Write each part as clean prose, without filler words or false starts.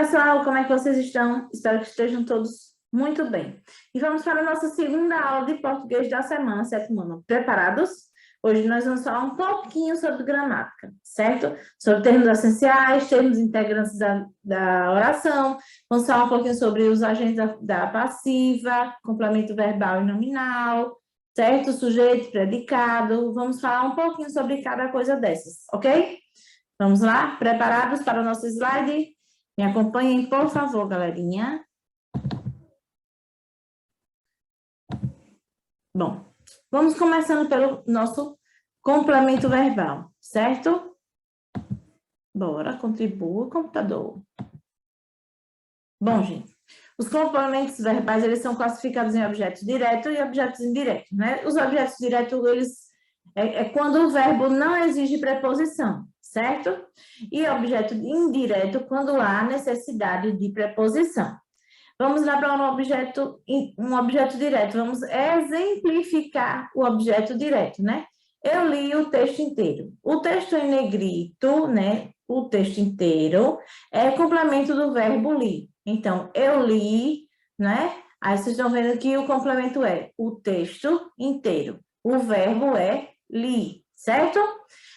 pessoal, como é que vocês estão? Espero que estejam todos muito bem. E vamos para a nossa segunda aula de português da semana, sétimo ano. Preparados? Hoje nós vamos falar um pouquinho sobre gramática, certo? Sobre termos essenciais, termos integrantes da oração. Vamos falar um pouquinho sobre os agentes da passiva, complemento verbal e nominal, certo? Sujeito, predicado. Vamos falar um pouquinho sobre cada coisa dessas, ok? Vamos lá? Preparados para o nosso slide? Me acompanhem, por favor, galerinha. Bom, vamos começando pelo nosso complemento verbal, certo? Bora, contribua, computador. Bom, gente, os complementos verbais, eles são classificados em objetos diretos e objetos indiretos, né? Os objetos diretos, eles é quando o verbo não exige preposição, certo? E objeto indireto, quando há necessidade de preposição. Vamos lá para um objeto direto. Vamos exemplificar o objeto direto, né? Eu li o texto inteiro. O texto em negrito, né? O texto inteiro é complemento do verbo li. Então, eu li, né? Aí vocês estão vendo que o complemento é o texto inteiro. O verbo é li, certo?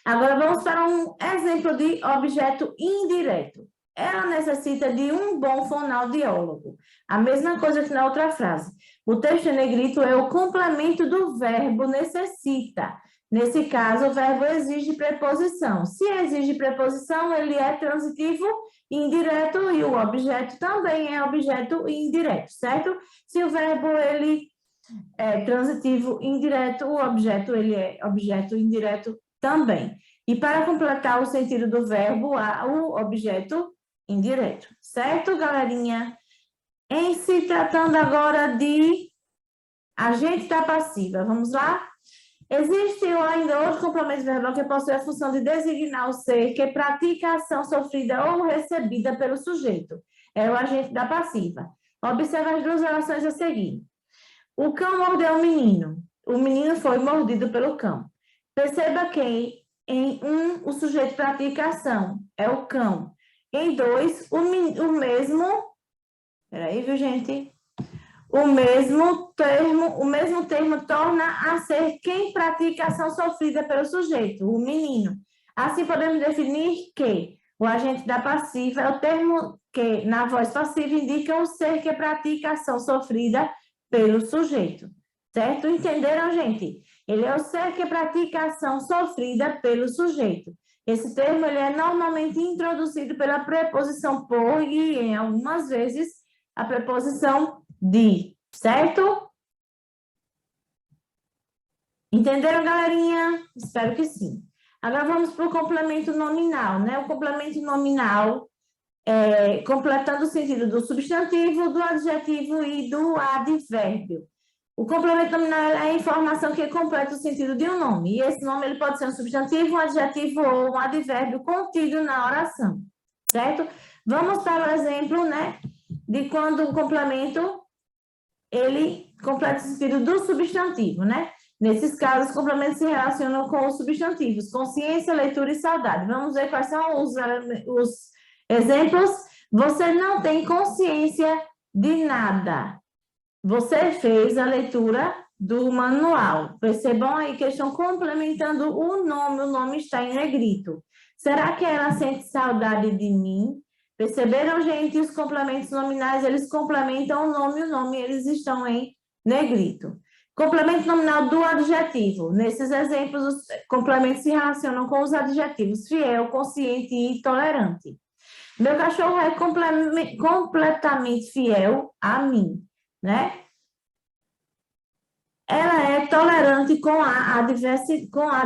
Agora vamos para um exemplo de objeto indireto. Ela necessita de um bom fonoaudiólogo. A mesma coisa que na outra frase. O texto em negrito é o complemento do verbo necessita. Nesse caso, o verbo exige preposição. Se exige preposição, ele é transitivo indireto e o objeto também é objeto indireto, certo? Se o verbo ele é transitivo indireto, o objeto ele é objeto indireto também. E para completar o sentido do verbo, há o objeto indireto, certo, galerinha? Em se tratando agora de agente da passiva, vamos lá? Existe ainda outro complemento verbal que possui a função de designar o ser que pratica a ação sofrida ou recebida pelo sujeito. É o agente da passiva. Observe as duas orações a seguir. O cão mordeu o menino foi mordido pelo cão. Perceba que em um, o sujeito pratica a ação, é o cão. Em dois, o mesmo, peraí, viu, gente? O mesmo termo torna a ser quem pratica a ação sofrida pelo sujeito, o menino. Assim, podemos definir que o agente da passiva é o termo que, na voz passiva, indica o ser que pratica a ação sofrida pelo sujeito. Certo? Entenderam, gente? Ele é o ser que pratica a ação sofrida pelo sujeito. Esse termo ele é normalmente introduzido pela preposição por e, em algumas vezes, a preposição de, certo? Entenderam, galerinha? Espero que sim. Agora vamos para o complemento nominal, né? O complemento nominal completando o sentido do substantivo, do adjetivo e do advérbio. O complemento nominal é a informação que completa o sentido de um nome. E esse nome ele pode ser um substantivo, um adjetivo ou um advérbio contido na oração, certo? Vamos para o exemplo, né, de quando o complemento ele completa o sentido do substantivo, né? Nesses casos, os complementos se relacionam com os substantivos, consciência, leitura e saudade. Vamos ver quais são os exemplos. Você não tem consciência de nada. Você fez a leitura do manual. Percebam aí que eles estão complementando o nome está em negrito. Será que ela sente saudade de mim? Perceberam, gente? Os complementos nominais, eles complementam o nome eles estão em negrito. Complemento nominal do adjetivo. Nesses exemplos, os complementos se relacionam com os adjetivos fiel, consciente e tolerante. Meu cachorro é completamente fiel a mim, né? Ela é tolerante com a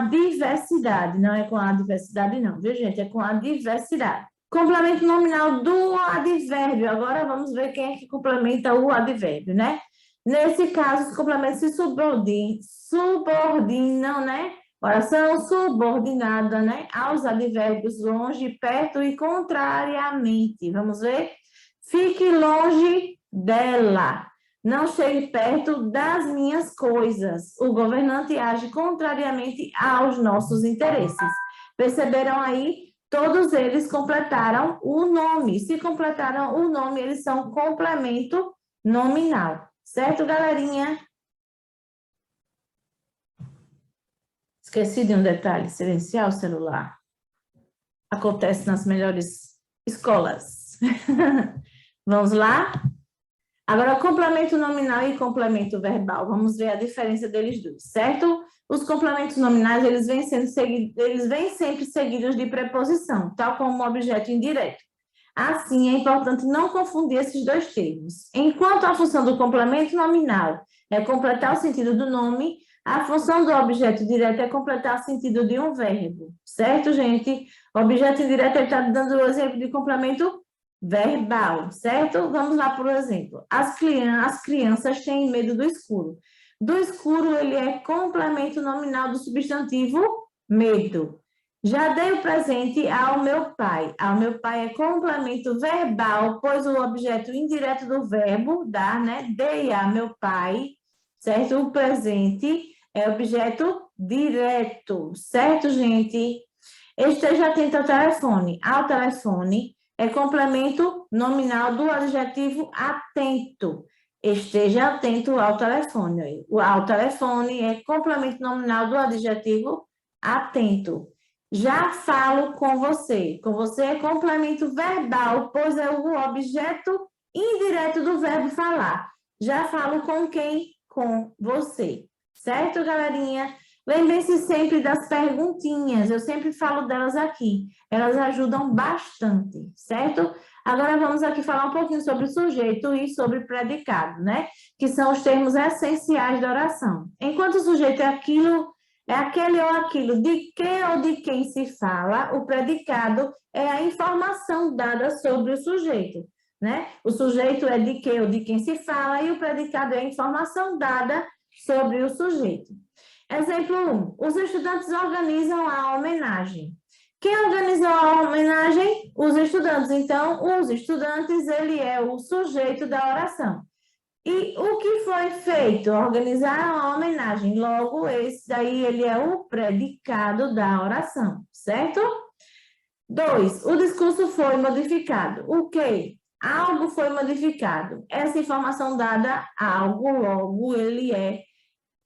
diversidade, não é com a diversidade não, viu, gente? É com a diversidade. Complemento nominal do advérbio. Agora vamos ver quem é que complementa o advérbio, né? Nesse caso, os complementos se subordinam, né? Oração subordinada, né? Aos advérbios longe, perto e contrariamente. Vamos ver? Fique longe dela. Não chegue perto das minhas coisas. O governante age contrariamente aos nossos interesses. Perceberam aí? Todos eles completaram o nome. Se completaram o nome, eles são complemento nominal. Certo, galerinha? Esqueci de um detalhe, silenciar o celular. Acontece nas melhores escolas. Vamos lá? Agora, complemento nominal e complemento verbal. Vamos ver a diferença deles dois, certo? Os complementos nominais, eles vêm sempre seguidos de preposição, tal como o objeto indireto. Assim, é importante não confundir esses dois termos. Enquanto a função do complemento nominal é completar o sentido do nome, a função do objeto direto é completar o sentido de um verbo. Certo, gente? O objeto indireto está dando o exemplo de complemento verbal, certo? Vamos lá, por exemplo. As crianças têm medo do escuro. Do escuro, ele é complemento nominal do substantivo medo. Já dei o presente ao meu pai. Ao meu pai é complemento verbal, pois o objeto indireto do verbo, dar, né? Dei a meu pai, certo? O presente é objeto direto, certo, gente? Esteja atento ao telefone. Ao telefone é complemento nominal do adjetivo atento. Esteja atento ao telefone. O ao telefone é complemento nominal do adjetivo atento. Já falo com você. Com você é complemento verbal, pois é o objeto indireto do verbo falar. Já falo com quem? Com você. Certo, galerinha? Lembre-se sempre das perguntinhas, eu sempre falo delas aqui. Elas ajudam bastante, certo? Agora vamos aqui falar um pouquinho sobre o sujeito e sobre o predicado, né? Que são os termos essenciais da oração. Enquanto o sujeito é aquilo, é aquele ou aquilo de que ou de quem se fala, o predicado é a informação dada sobre o sujeito, né? O sujeito é de que ou de quem se fala e o predicado é a informação dada sobre o sujeito. Exemplo 1. Os estudantes organizam a homenagem. Quem organizou a homenagem? Os estudantes. Então, os estudantes, ele é o sujeito da oração. E o que foi feito? Organizaram a homenagem. Logo, esse daí, ele é o predicado da oração, certo? 2. O discurso foi modificado. O quê? Algo foi modificado. Essa informação dada a algo, logo, ele é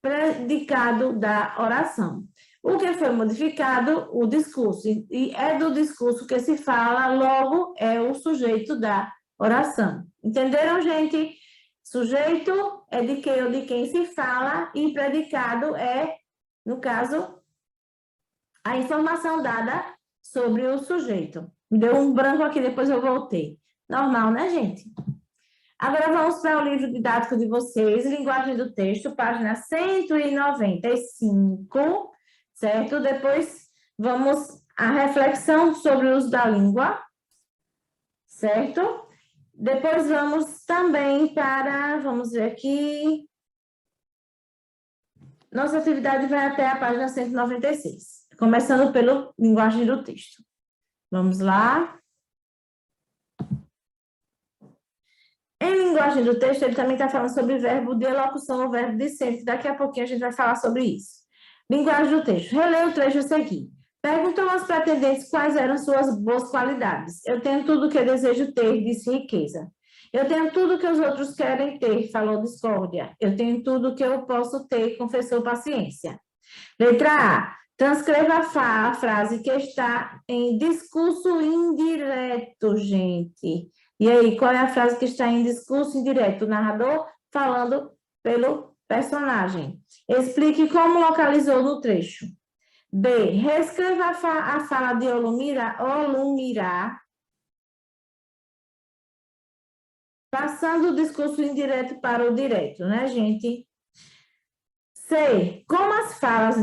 predicado da oração. O que foi modificado? O discurso. E é do discurso que se fala, logo é o sujeito da oração. Entenderam, gente? Sujeito é de quem ou de quem se fala e predicado é, no caso, a informação dada sobre o sujeito. Me deu um branco aqui, depois eu voltei. Normal, né, gente? Agora vamos para o livro didático de vocês, Linguagem do Texto, página 195, certo? Depois vamos à reflexão sobre o uso da língua, certo? Depois vamos também para, vamos ver aqui, nossa atividade vai até a página 196, começando pelo Linguagem do Texto. Vamos lá. Em linguagem do texto, ele também está falando sobre verbo de elocução ou verbo de sempre. Daqui a pouquinho a gente vai falar sobre isso. Linguagem do texto. Releia o trecho a seguir. Perguntou aos pretendentes quais eram suas boas qualidades. Eu tenho tudo o que eu desejo ter, disse Riqueza. Eu tenho tudo o que os outros querem ter, falou Discórdia. Eu tenho tudo o que eu posso ter, confessou Paciência. Letra A. Transcreva a frase que está em discurso indireto, gente. E aí, qual é a frase que está em discurso indireto? O narrador falando pelo personagem. Explique como localizou no trecho. B. Reescreva a fala de Olumirá, passando o discurso indireto para o direto, né, gente? C. Como as falas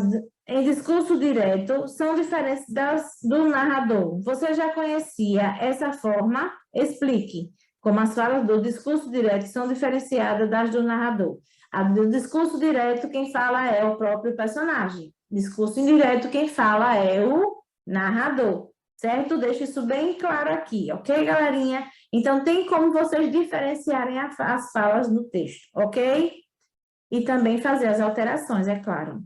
em discurso direto são diferentes das do narrador. Você já conhecia essa forma? Explique como as falas do discurso direto são diferenciadas das do narrador. A do discurso direto, quem fala é o próprio personagem. Discurso indireto, quem fala é o narrador, certo? Deixa isso bem claro aqui, ok, galerinha? Então, tem como vocês diferenciarem as falas no texto, ok? E também fazer as alterações, é claro.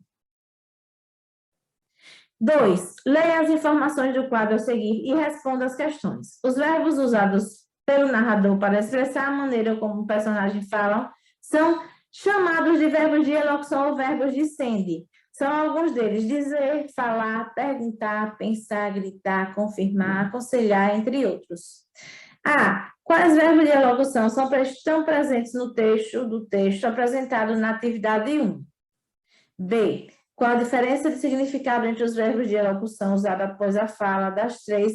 2. Leia as informações do quadro a seguir e responda as questões. Os verbos usados pelo narrador para expressar a maneira como o personagem fala são chamados de verbos de elocução ou verbos de sende. São alguns deles: dizer, falar, perguntar, pensar, gritar, confirmar, aconselhar, entre outros. A. Quais verbos de elocução estão presentes no texto apresentado na atividade 1? B. Qual a diferença de significado entre os verbos de elocução usados após a fala das 3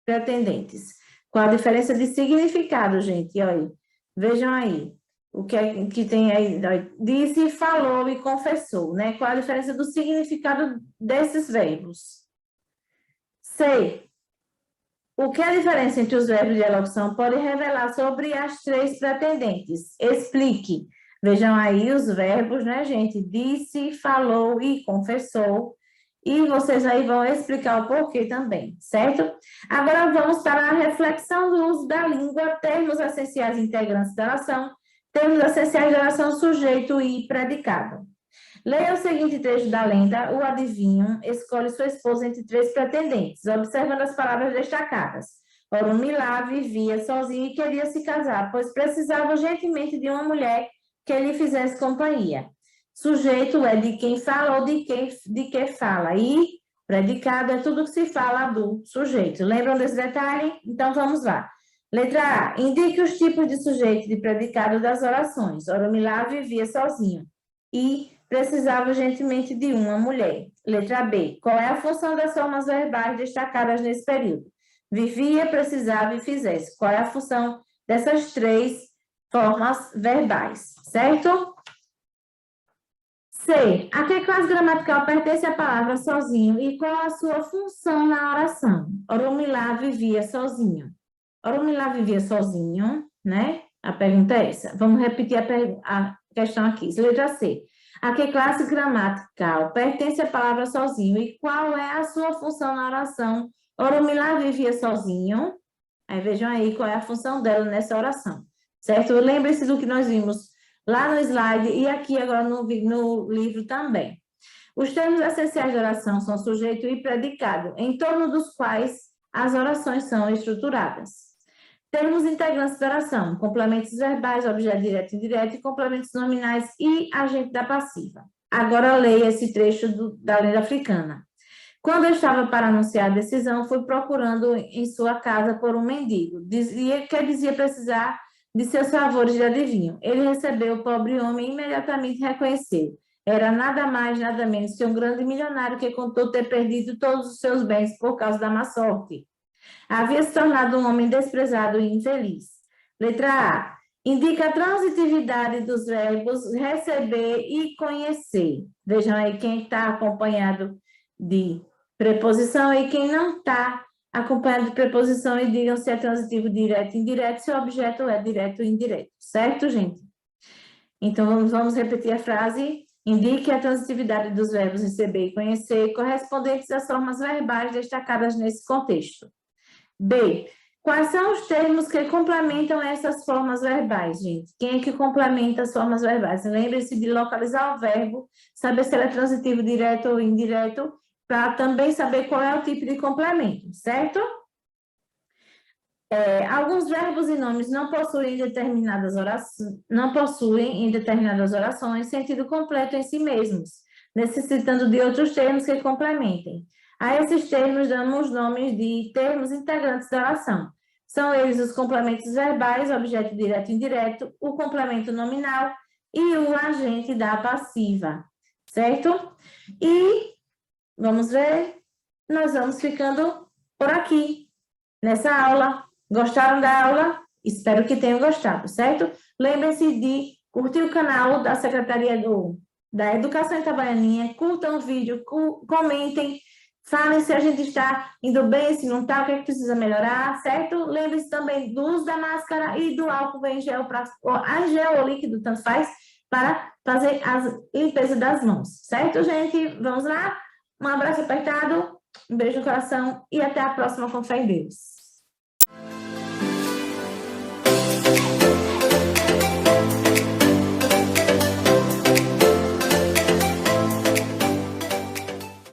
pretendentes? Qual a diferença de significado, gente? Olha, vejam aí. O que é que tem aí? Disse, falou e confessou, né? Qual a diferença do significado desses verbos? C. O que é a diferença entre os verbos de elocução pode revelar sobre as 3 pretendentes? Explique. Vejam aí os verbos, né, gente? Disse, falou e confessou. E vocês aí vão explicar o porquê também, certo? Agora vamos para a reflexão do uso da língua, termos essenciais integrantes da oração, termos essenciais da oração, sujeito e predicado. Leia o seguinte trecho da lenda: o adivinho escolhe sua esposa entre 3 pretendentes, observando as palavras destacadas. Orumilá vivia sozinho e queria se casar, pois precisava urgentemente de uma mulher que lhe fizesse companhia. Sujeito é de quem fala ou de que fala, e predicado é tudo que se fala do sujeito. Lembram desse detalhe? Então vamos lá. Letra A. Indique os tipos de sujeito e de predicado das orações. Orumilá vivia sozinho e precisava urgentemente de uma mulher. Letra B. Qual é a função das formas verbais destacadas nesse período? Vivia, precisava e fizesse. Qual é a função dessas 3 formas verbais, certo? C. A que classe gramatical pertence a palavra sozinho e qual a sua função na oração? Orumilá vivia sozinho. Orumilá vivia sozinho, né? A pergunta é essa. Vamos repetir a questão aqui. Letra C. A que classe gramatical pertence a palavra sozinho e qual é a sua função na oração? Orumilá vivia sozinho. Aí vejam aí qual é a função dela nessa oração, certo? Lembre-se do que nós vimos lá no slide e aqui agora no livro também. Os termos essenciais de oração são sujeito e predicado, em torno dos quais as orações são estruturadas. Termos integrantes da oração: complementos verbais, objeto direto e indireto, e complementos nominais e agente da passiva. Agora leia esse trecho da lenda africana. Quando eu estava para anunciar a decisão, fui procurando em sua casa por um mendigo. Dizia precisar de seus favores de adivinho. Ele recebeu o pobre homem e imediatamente reconheceu. Era nada mais, nada menos que um grande milionário que contou ter perdido todos os seus bens por causa da má sorte. Havia se tornado um homem desprezado e infeliz. Letra A. Indica a transitividade dos verbos receber e conhecer. Vejam aí quem está acompanhado de preposição e quem não está acompanhado de preposição e digam se é transitivo direto e indireto, se o objeto é direto ou indireto. Certo, gente? Então, vamos repetir a frase. Indique a transitividade dos verbos receber e conhecer, correspondentes às formas verbais destacadas nesse contexto. B. Quais são os termos que complementam essas formas verbais, gente? Quem é que complementa as formas verbais? Lembre-se de localizar o verbo, saber se ele é transitivo direto ou indireto, para também saber qual é o tipo de complemento, certo? Alguns verbos e nomes não possuem em determinadas orações sentido completo em si mesmos, necessitando de outros termos que complementem. A esses termos damos nomes de termos integrantes da oração. São eles os complementos verbais, objeto direto e indireto, o complemento nominal e o agente da passiva, certo? E vamos ver, nós vamos ficando por aqui nessa aula. Gostaram da aula? Espero que tenham gostado, certo? Lembrem-se de curtir o canal da Secretaria da Educação Itabaianinha, curtam o vídeo, comentem, falem se a gente está indo bem, se não está, o que é que precisa melhorar, certo? Lembre-se também do uso da máscara e do álcool em gel, gel ou líquido, tanto faz, para fazer a limpeza das mãos, certo, gente? Vamos lá? Um abraço apertado, um beijo no coração e até a próxima, com fé em Deus.